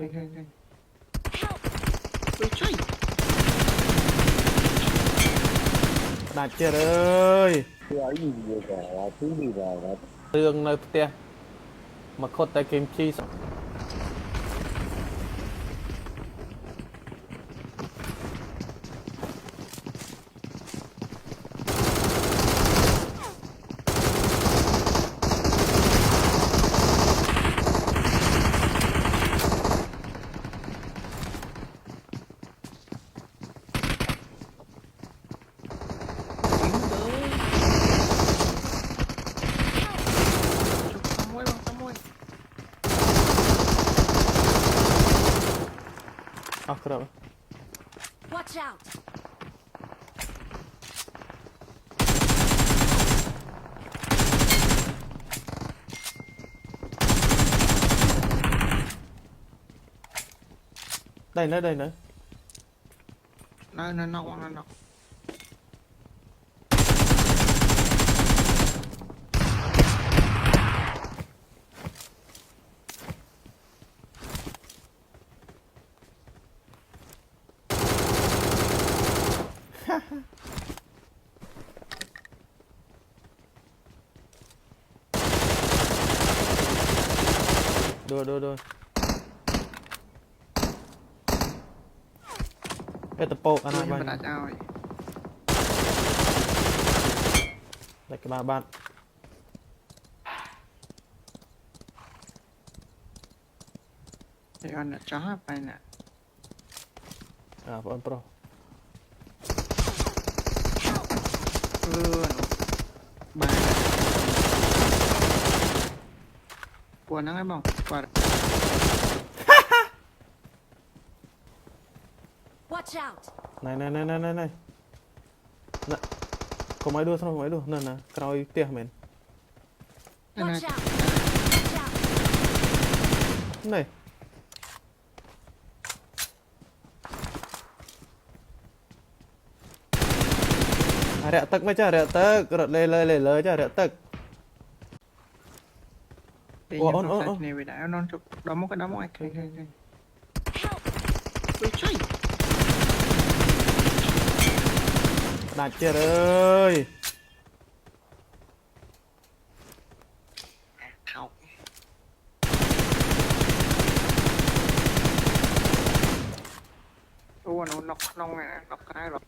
Đạt chưa ơi tương nơi tia mà khốt tay kim chi rồi Watch out! đây nữa nó nóc đôi cái tập bộ anh nhưng mà bạn đã sao rồi lại cái ba bạn thì anh đã chó phải nè bọn pro ba quần nó bông quần Watch out! này nè có máy đua nè cày tia mình Watch out! Watch out! này rẽ tắc mấy cha rẽ tắc rồi lê cha rẽ tắc ôn này về đã non chụp đóng một cái đóng một cái Đạt chưa ơi thảo nó nóc này nóc cái rồi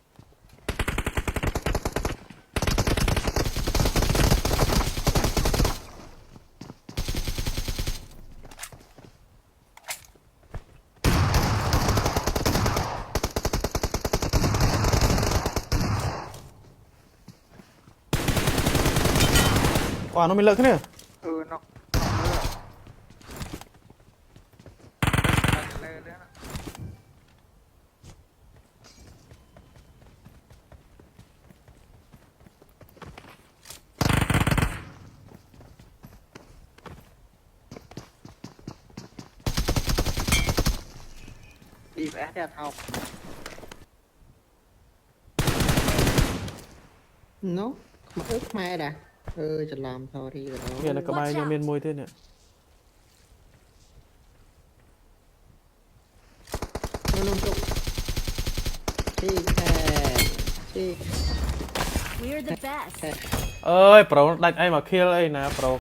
nó mới lợi thế này nó đi vẽ đẹp học nó mà ướt mai đãจะlàm thôi đi rồi kia là có bài cho miền môi thế này nó luôn tục đi We're the best. ơi pro đánh ai mà kill ấy nè pro